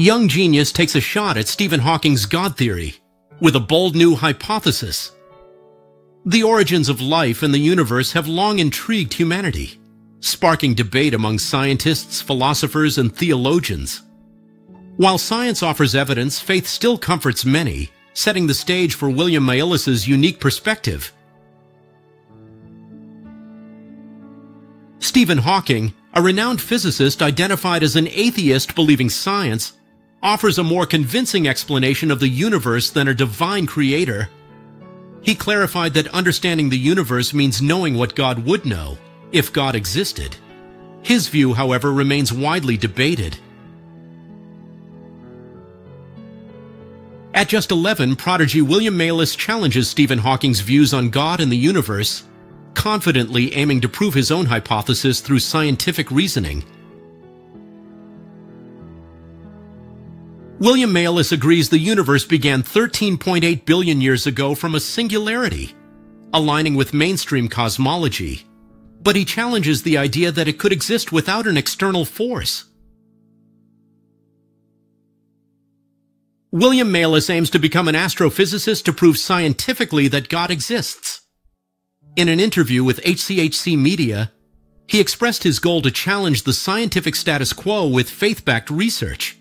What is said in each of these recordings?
Young genius takes a shot at Stephen Hawking's God theory with a bold new hypothesis. The origins of life and the universe have long intrigued humanity, sparking debate among scientists, philosophers, and theologians. While science offers evidence, faith still comforts many, setting the stage for William Maillis's unique perspective. Stephen Hawking, a renowned physicist identified as an atheist believing science, offers a more convincing explanation of the universe than a divine creator. He clarified that understanding the universe means knowing what God would know, if God existed. His view, however, remains widely debated. At just 11, prodigy William Maillis challenges Stephen Hawking's views on God and the universe, confidently aiming to prove his own hypothesis through scientific reasoning. William Maillis agrees the universe began 13.8 billion years ago from a singularity, aligning with mainstream cosmology, but he challenges the idea that it could exist without an external force. William Maillis aims to become an astrophysicist to prove scientifically that God exists. In an interview with HCHC Media, he expressed his goal to challenge the scientific status quo with faith-backed research.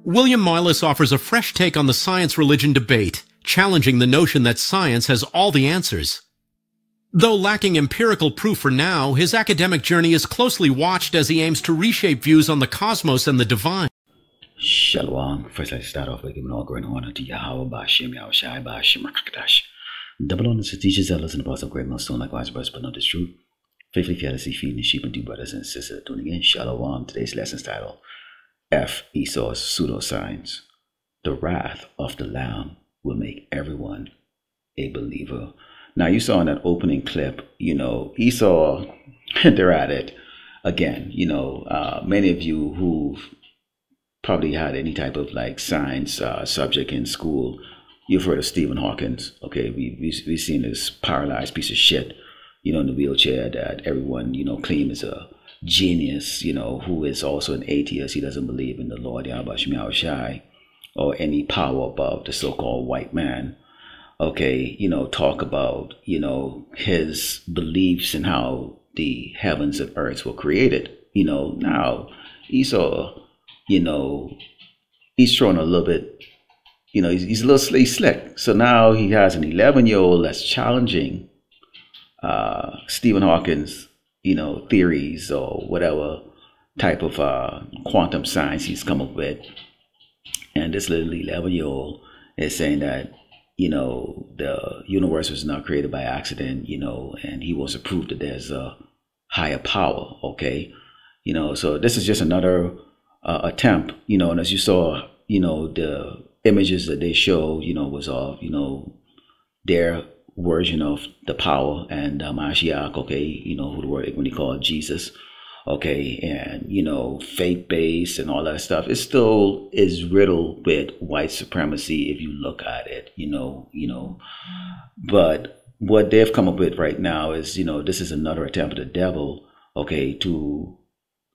William Maillis offers a fresh take on the science-religion debate, challenging the notion that science has all the answers. Though lacking empirical proof for now, his academic journey is closely watched as he aims to reshape views on the cosmos and the divine. Shalom. First, let's start off by giving all great honor to Yahweh, Ba'ashem, Yahushai, Ba'ashem, Rakadash. Double honor to teachers, elders, and the apostles of great millstone, likewise, brothers, but not this truth. Faithfully, fearlessly feeding the sheep and do brothers and sisters. Tuning in, Shalom. Today's lesson's title, F. Esau's pseudo-signs. The wrath of the Lamb will make everyone a believer. Now, you saw in that opening clip, Esau, they're at it again. Many of you who've probably had any type of like science subject in school, you've heard of Stephen Hawking. Okay, we've seen this paralyzed piece of shit, in the wheelchair that everyone, claims is a genius, who is also an atheist. He doesn't believe in the Lord Yahushai or any power above the so-called white man. Okay, talk about, his beliefs and how the heavens and earths were created. Now Esau, he's throwing a little bit, he's a little slick. So now he has an 11-year-old that's challenging Stephen Hawking's, theories or whatever type of quantum science he's come up with. And this little 11-year-old is saying that, the universe was not created by accident, and he wants to prove that there's a higher power. Okay. So this is just another attempt, and as you saw, the images that they showed, was of, their version of the power and Mashiach, okay, who the word when he called Jesus, okay, and faith-based and all that stuff. It still is riddled with white supremacy if you look at it, but what they've come up with right now is, this is another attempt of the devil, okay, to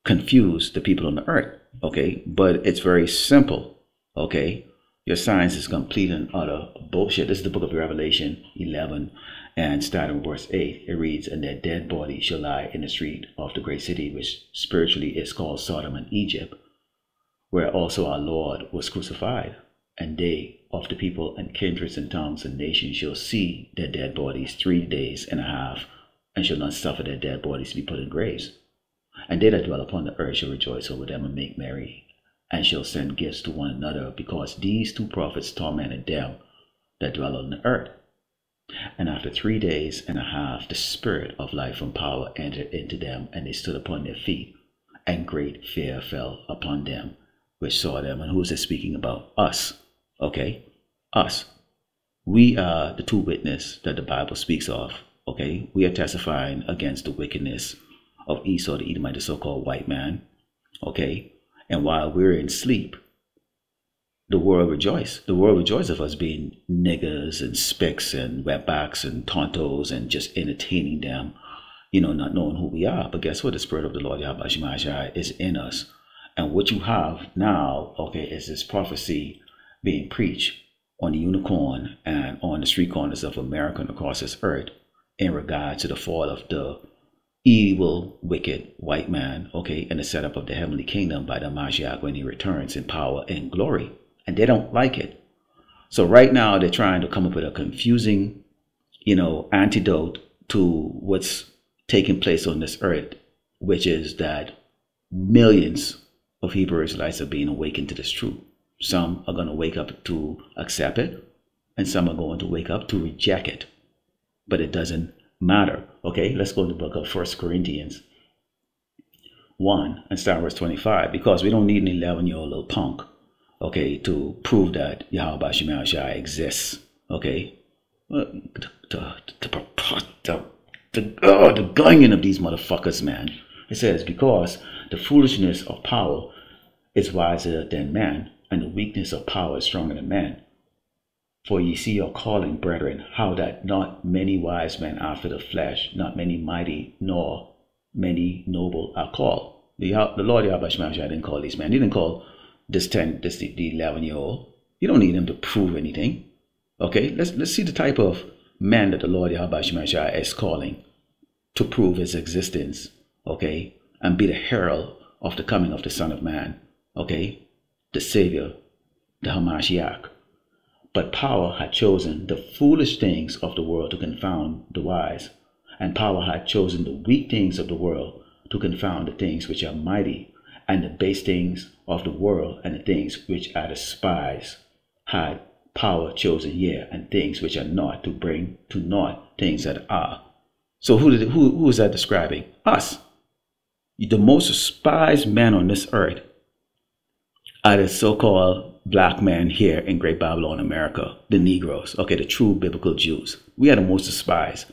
confuse the people on the earth, okay, but it's very simple, okay. Your science is complete and utter bullshit. This is the book of Revelation 11, and starting verse 8, it reads, "And their dead bodies shall lie in the street of the great city, which spiritually is called Sodom and Egypt, where also our Lord was crucified. And they of the people and kindreds and tongues and nations shall see their dead bodies 3 days and a half, and shall not suffer their dead bodies to be put in graves. And they that dwell upon the earth shall rejoice over them and make merry, and shall send gifts to one another, because these two prophets tormented them that dwell on the earth. And after 3 days and a half, the spirit of life and power entered into them, and they stood upon their feet, and great fear fell upon them which saw them." And who is it speaking about? Us. Okay, us. We are the two witnesses that the Bible speaks of. Okay, we are testifying against the wickedness of Esau, the Edomite, the so-called white man. Okay. And while we're in sleep, the world rejoices. The world rejoices of us being niggers and spicks and wetbacks and tontos and just entertaining them, not knowing who we are. But guess what? The Spirit of the Lord Yahweh Shemashai is in us. And what you have now, okay, is this prophecy being preached on the unicorn and on the street corners of America and across this earth in regard to the fall of the evil, wicked white man, okay, and the setup of the heavenly kingdom by the Mashiach when he returns in power and glory. And they don't like it. So right now they're trying to come up with a confusing, antidote to what's taking place on this earth, which is that millions of Hebrew Israelites are being awakened to this truth. Some are going to wake up to accept it, and some are going to wake up to reject it. But it doesn't matter. Okay, let's go to the book of 1 Corinthians 1 and start verse 25, because we don't need an 11-year-old little punk, okay, to prove that Yahweh Shema Shai exists. Okay, the gunging of these motherfuckers, man. It says, because the foolishness of power is wiser than man, and the weakness of power is stronger than man. For ye see your calling, brethren, how that not many wise men after the flesh, not many mighty, nor many noble are called. The Lord Yahweh Shema Shai didn't call these men. He didn't call the 11-year-old. You don't need him to prove anything. Okay, let's see the type of man that the Lord Yahweh Shema Shai is calling to prove his existence. Okay, and be the herald of the coming of the Son of Man. Okay, the Savior, the Hamashiach. But power had chosen the foolish things of the world to confound the wise, and power had chosen the weak things of the world to confound the things which are mighty, and the base things of the world and the things which are despised had power chosen, yea, and things which are not, to bring to naught things that are. So who is that describing? Us. The most despised men on this earth are the so-called black men here in Great Babylon, America, the Negroes, okay, the true biblical Jews. We are the most despised.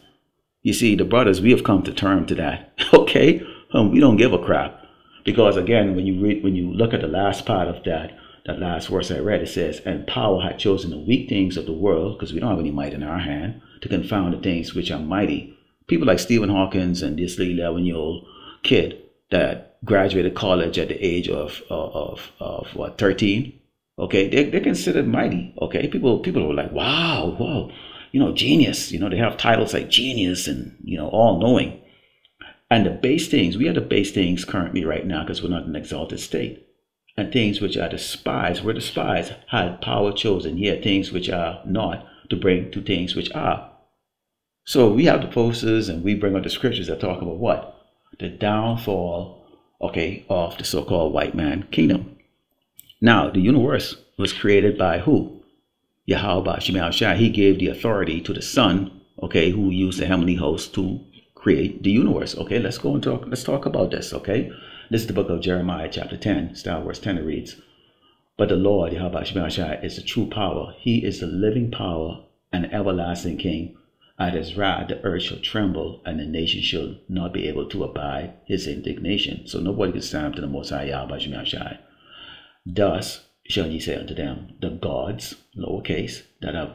You see, the brothers, we have come to term to that, okay? We don't give a crap. Because again, when you look at the last part of that last verse I read, it says, and power had chosen the weak things of the world, because we don't have any might in our hand, to confound the things which are mighty. People like Stephen Hawkins and this 11-year-old kid that graduated college at the age of 13. Okay, they're considered mighty. Okay, people are like, wow, genius. They have titles like genius and all knowing. And the base things, we are the base things currently right now because we're not in an exalted state. And things which are despised, we're despised, had power chosen, yet things which are not, to bring to things which are. So we have the posters and we bring out the scriptures that talk about what? The downfall, okay, of the so-called white man kingdom. Now, the universe was created by who? Yahweh Shema Shai. He gave the authority to the Son, okay, who used the heavenly host to create the universe. Okay, let's talk about this, okay? This is the book of Jeremiah, chapter 10, start verse 10, it reads, but the Lord, Yahweh Shema Shai, is the true power. He is the living power and everlasting King. At his wrath, the earth shall tremble, and the nation shall not be able to abide his indignation. So nobody can stand up to the Most High Yahweh Shema Shai. Thus shall ye say unto them, the gods, lowercase, that have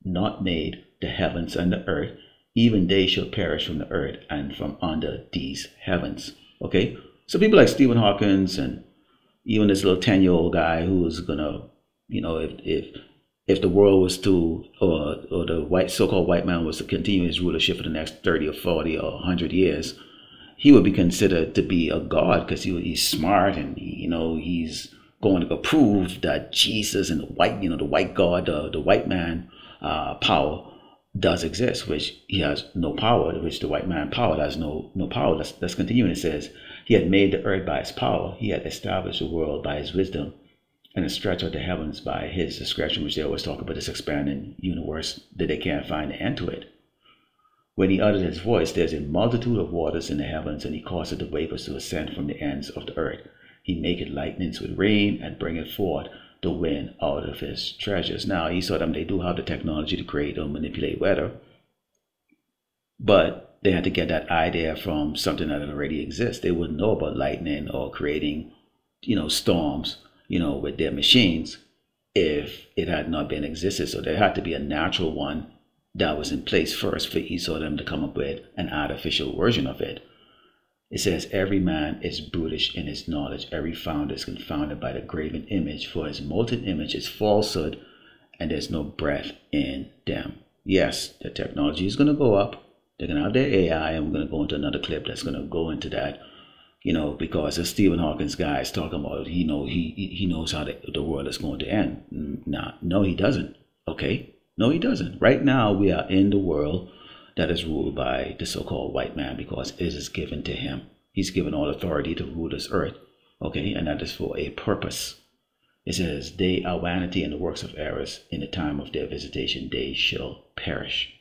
not made the heavens and the earth, even they shall perish from the earth and from under these heavens. Okay? So people like Stephen Hawkins and even this little 10-year-old guy who's gonna, if the world was to, or the so-called white man was to continue his rulership for the next 30 or 40 or 100 years, he would be considered to be a god because he's smart and he's going to go prove that Jesus and the white God, the white man power does exist, which he has no power, which the white man power has no power. Let's continue. And it says, he had made the earth by his power. He had established the world by his wisdom, and has stretched out the heavens by his discretion, which they always talk about, this expanding universe that they can't find the end to it. When he uttered his voice, there's a multitude of waters in the heavens, and he causeth the vapors to ascend from the ends of the earth. He maketh lightnings with rain, and bringeth forth the wind out of his treasures. Now, he saw them, they do have the technology to create or manipulate weather, but they had to get that idea from something that already exists. They wouldn't know about lightning or creating, storms, with their machines if it had not been existed. So there had to be a natural one that was in place first for Esau them to come up with an artificial version of it. It says, every man is brutish in his knowledge. Every founder is confounded by the graven image, for his molten image is falsehood, and there's no breath in them. Yes, the technology is going to go up. They're going to have their AI, and we're going to go into another clip that's going to go into that, you know, because as Stephen Hawking's guy is talking about, he knows how the world is going to end. Nah, no, he doesn't. Okay? No, he doesn't. Right now, we are in the world that is ruled by the so-called white man, because it is given to him. He's given all authority to rule this earth, okay, and that is for a purpose. It says, they are vanity and the works of errors. In the time of their visitation, they shall perish.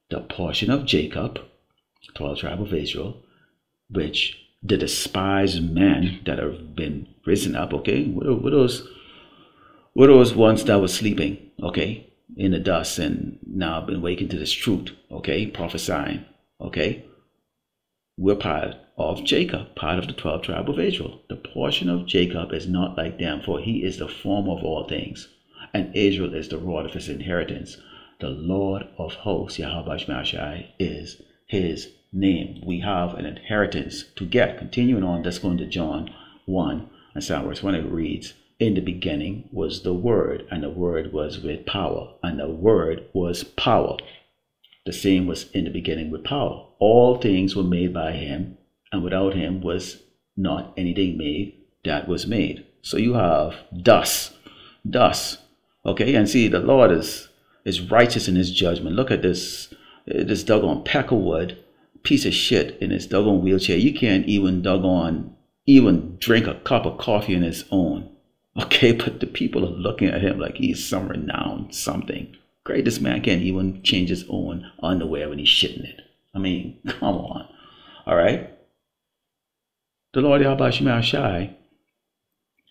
The portion of Jacob, 12 tribe of Israel, which the despised men that have been risen up, okay, were those ones that were sleeping, okay, in the dust, and now been waking to this truth, okay, prophesying, okay. We're part of Jacob, part of the 12 tribe of Israel. The portion of Jacob is not like them, for he is the form of all things, and Israel is the rod of his inheritance. The Lord of hosts, Yahweh Shemashai, is his name. We have an inheritance to get. Continuing on, let's go into John 1 and start verse 1. It reads, in the beginning was the Word, and the Word was with power, and the Word was power. The same was in the beginning with power. All things were made by him, and without him was not anything made that was made. So you have dust, okay? And see, the Lord is righteous in his judgment. Look at this doggone peckerwood piece of shit in his doggone wheelchair. You can't even drink a cup of coffee on his own. Okay, but the people are looking at him like he's some renowned something. Great, this man can't even change his own underwear when he's shitting it. I mean, come on. All right? The Lord Yahweh Shemashai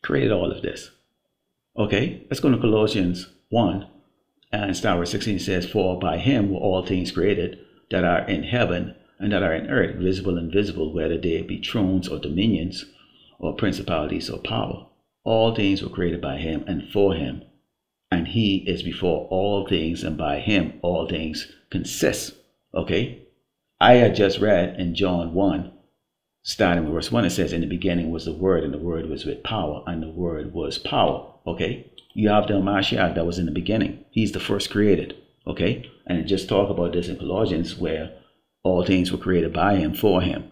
created all of this. Okay, let's go to Colossians 1 and start verse 16. It says, for by him were all things created that are in heaven and that are in earth, visible and invisible, whether they be thrones or dominions or principalities or power. All things were created by him and for him, and he is before all things, and by him all things consist. Okay, I had just read in John 1, starting with verse 1, it says, in the beginning was the Word, and the Word was with power, and the Word was power. Okay, you have the Mashiach that was in the beginning. He's the first created. Okay, and it just talk about this in Colossians, where all things were created by him, for him,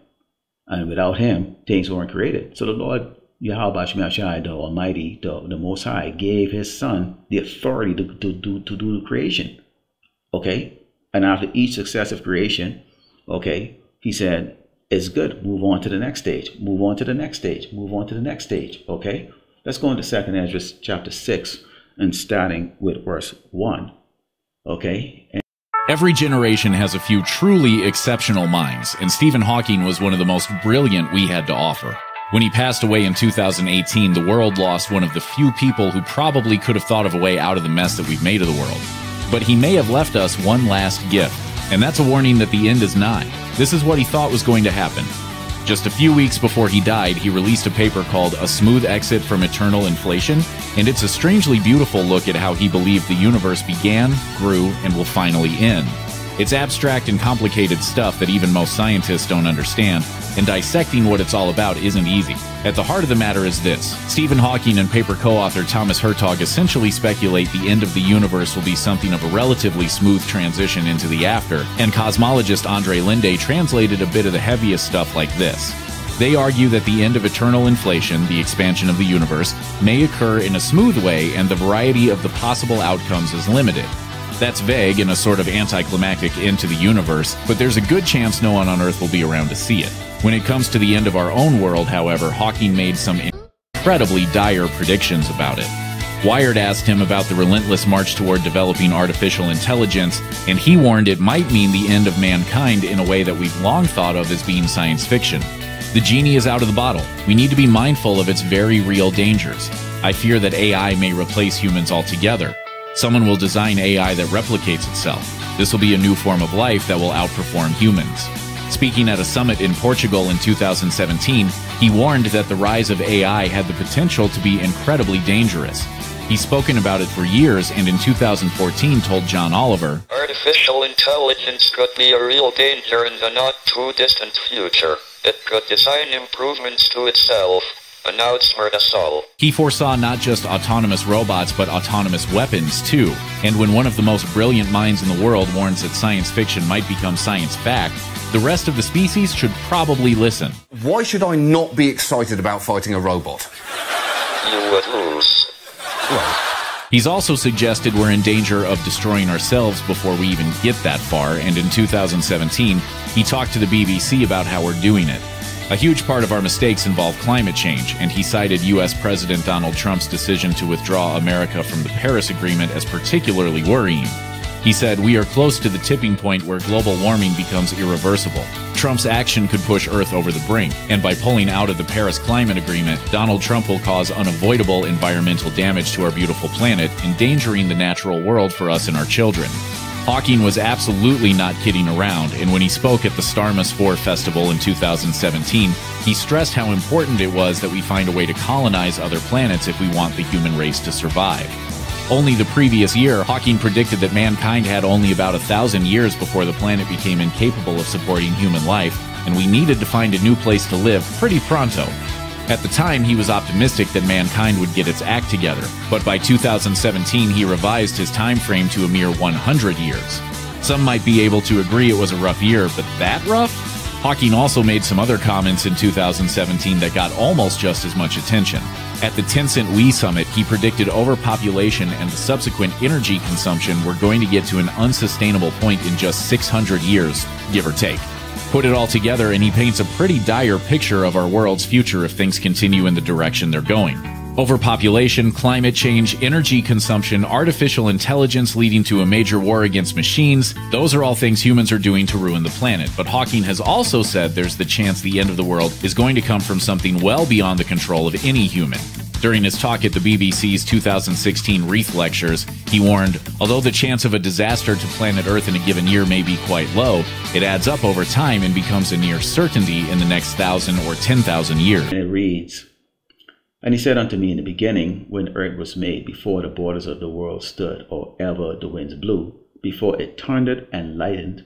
and without him things weren't created. So the Lord Yahweh Shemashai, the Almighty, the Most High, gave his Son the authority to do the creation. Okay? And after each successive creation, okay, he said, it's good. Move on to the next stage. Move on to the next stage. Move on to the next stage. Okay? Let's go into 2nd Ezra chapter 6 and starting with verse 1. Okay? Every generation has a few truly exceptional minds, and Stephen Hawking was one of the most brilliant we had to offer. When he passed away in 2018, the world lost one of the few people who probably could have thought of a way out of the mess that we've made of the world. But he may have left us one last gift, and that's a warning that the end is nigh. This is what he thought was going to happen. Just a few weeks before he died, he released a paper called A Smooth Exit from Eternal Inflation, and it's a strangely beautiful look at how he believed the universe began, grew, and will finally end. It's abstract and complicated stuff that even most scientists don't understand, and dissecting what it's all about isn't easy. At the heart of the matter is this. Stephen Hawking and paper co-author Thomas Hertog essentially speculate the end of the universe will be something of a relatively smooth transition into the after, and cosmologist Andre Linde translated a bit of the heaviest stuff like this. They argue that the end of eternal inflation, the expansion of the universe, may occur in a smooth way, and the variety of the possible outcomes is limited. That's vague and a sort of anticlimactic end to the universe, but there's a good chance no one on Earth will be around to see it. When it comes to the end of our own world, however, Hawking made some incredibly dire predictions about it. Wired asked him about the relentless march toward developing artificial intelligence, and he warned it might mean the end of mankind in a way that we've long thought of as being science fiction. The genie is out of the bottle. We need to be mindful of its very real dangers. I fear that AI may replace humans altogether. Someone will design AI that replicates itself. This will be a new form of life that will outperform humans. Speaking at a summit in Portugal in 2017, he warned that the rise of AI had the potential to be incredibly dangerous. He's spoken about it for years, and in 2014 told John Oliver, Earth artificial intelligence could be a real danger in the not-too-distant future. It could design improvements to itself, announced Esau. He foresaw not just autonomous robots, but autonomous weapons, too. And when one of the most brilliant minds in the world warns that science fiction might become science fact, the rest of the species should probably listen. Why should I not be excited about fighting a robot? You would lose. Well, he's also suggested we're in danger of destroying ourselves before we even get that far, and in 2017, he talked to the BBC about how we're doing it. A huge part of our mistakes involve climate change, and he cited U.S. President Donald Trump's decision to withdraw America from the Paris Agreement as particularly worrying. He said, "We are close to the tipping point where global warming becomes irreversible. Trump's action could push Earth over the brink, and by pulling out of the Paris Climate Agreement, Donald Trump will cause unavoidable environmental damage to our beautiful planet, endangering the natural world for us and our children." Hawking was absolutely not kidding around, and when he spoke at the Starmus 4 Festival in 2017, he stressed how important it was that we find a way to colonize other planets if we want the human race to survive. Only the previous year, Hawking predicted that mankind had only about 1,000 years before the planet became incapable of supporting human life, and we needed to find a new place to live pretty pronto. At the time, he was optimistic that mankind would get its act together, but by 2017 he revised his time frame to a mere 100 years. Some might be able to agree it was a rough year, but that rough? Hawking also made some other comments in 2017 that got almost just as much attention. At the Tencent We Summit, he predicted overpopulation and the subsequent energy consumption were going to get to an unsustainable point in just 600 years, give or take. Put it all together and he paints a pretty dire picture of our world's future if things continue in the direction they're going. Overpopulation, climate change, energy consumption, artificial intelligence leading to a major war against machines, those are all things humans are doing to ruin the planet. But Hawking has also said there's the chance the end of the world is going to come from something well beyond the control of any human. During his talk at the BBC's 2016 Wreath Lectures, he warned, although the chance of a disaster to planet Earth in a given year may be quite low, it adds up over time and becomes a near certainty in the next 1,000 or 10,000 years. And it reads, "And he said unto me in the beginning, when earth was made, before the borders of the world stood, or ever the winds blew, before it thundered and lightened,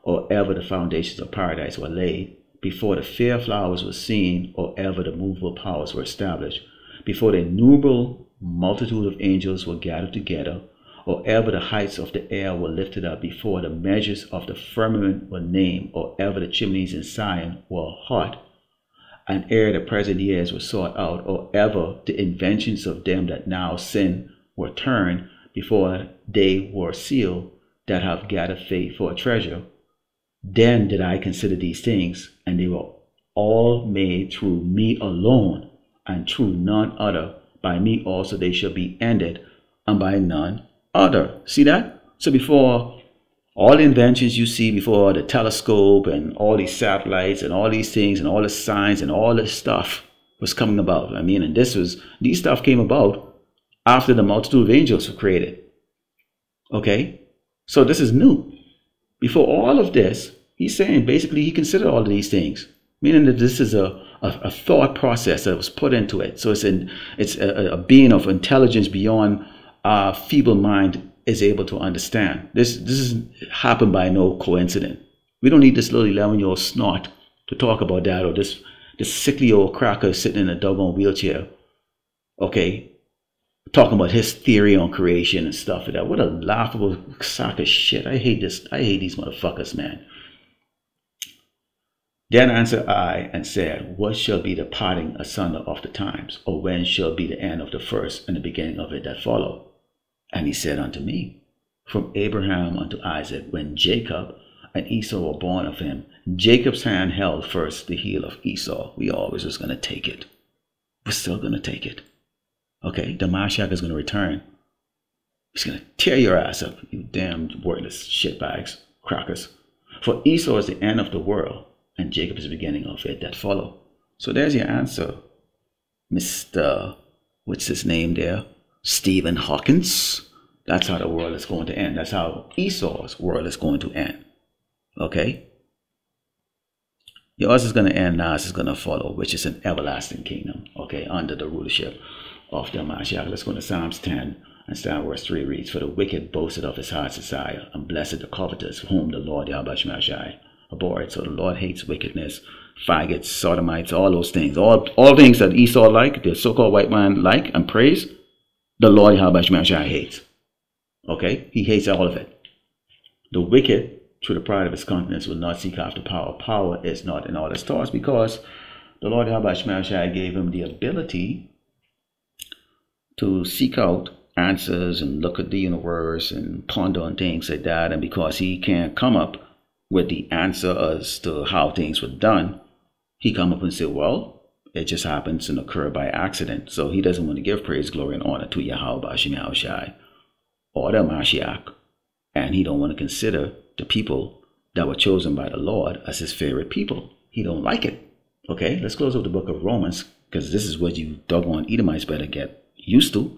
or ever the foundations of paradise were laid, before the fair flowers were seen, or ever the movable powers were established, before the innumerable multitude of angels were gathered together, or ever the heights of the air were lifted up, before the measures of the firmament were named, or ever the chimneys in Zion were hot, and ere the present years were sought out, or ever the inventions of them that now sin were turned, before they were sealed that have gathered faith for a treasure. Then did I consider these things, and they were all made through me alone, and through none other. By me also they shall be ended, and by none other." See that? So before all the inventions you see, before the telescope and all these satellites and all these things and all the science and all this stuff was coming about. I mean, and these stuff came about after the multitude of angels were created. Okay? So this is new. Before all of this, he's saying basically he considered all of these things, meaning that this is a thought process that was put into it. So it's a being of intelligence beyond our feeble mind is able to understand. This is happened by no coincidence. We don't need this little 11-year-old snot to talk about that, or this sickly old cracker sitting in a doggone wheelchair, okay, talking about his theory on creation and stuff like that. What a laughable sack of shit. I hate this. I hate these motherfuckers, man. Then answered I and said, What shall be the parting asunder of the times? Or when shall be the end of the first and the beginning of it that follow? And he said unto me, From Abraham unto Isaac, when Jacob and Esau were born of him, Jacob's hand held first the heel of Esau. We always was going to take it. We're still going to take it. Okay, the Mashiach is going to return. He's going to tear your ass up, you damn worthless shitbags, crackers. For Esau is the end of the world, and Jacob is the beginning of it that follow. So there's your answer, Mr. What's his name there? Stephen Hawkins. That's how the world is going to end. That's how Esau's world is going to end. Okay? Yours is going to end, ours is going to follow, which is an everlasting kingdom, okay, under the rulership of the Mashiach. Let's go to Psalms 10 And start verse 3 reads, "For the wicked boasted of his heart's desire, and blessed the covetous, whom the Lord Yahweh Shemashai abhorred." So the Lord hates wickedness, faggots, sodomites, all those things. All things that Esau like, the so-called white man like and praise, the Lord Yahweh Shemashai hates. Okay? He hates all of it. The wicked, through the pride of his countenance, will not seek after power. Power is not in all his thoughts, because the Lord Yahweh Shemashai gave him the ability to seek out answers and look at the universe and ponder on things like that. And because he can't come up with the answer as to how things were done, he come up and say, well, it just happens and occur by accident. So he doesn't want to give praise, glory, and honor to Yahweh Shemashai or the Mashiach. And he don't want to consider the people that were chosen by the Lord as his favorite people. He don't like it. Okay, let's close up the book of Romans, because this is what you doggone Edomites better get used to.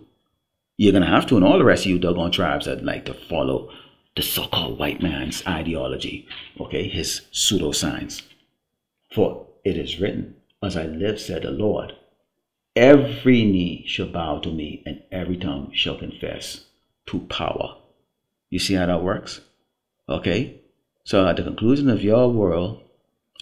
You're going to have to, and all the rest of you doggone tribes that like to follow the so-called white man's ideology, okay, his pseudoscience. "For it is written, as I live, said the Lord, every knee shall bow to me, and every tongue shall confess to power." You see how that works? Okay, so at the conclusion of your world,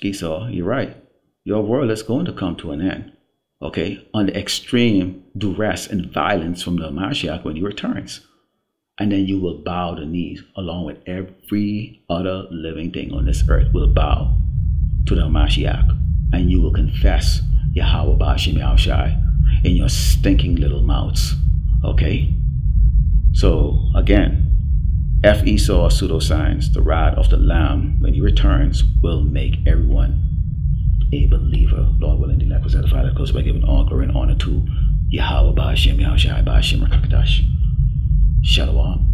Esau, you're right. Your world is going to come to an end. Okay, under extreme duress and violence from the Mashiach when he returns. And then you will bow the knees, along with every other living thing on this earth will bow to the Mashiach. And you will confess Yahweh Ba'ashim Yahushai in your stinking little mouths. Okay? So, again, F Esau pseudoscience, the wrath of the Lamb, when he returns, will make everyone a believer. Lord willing, the lack was edified, of course, by giving all glory and honor to Yahweh Ba'ashim Yahushai Ba'ashim Rakakadash. Shalom.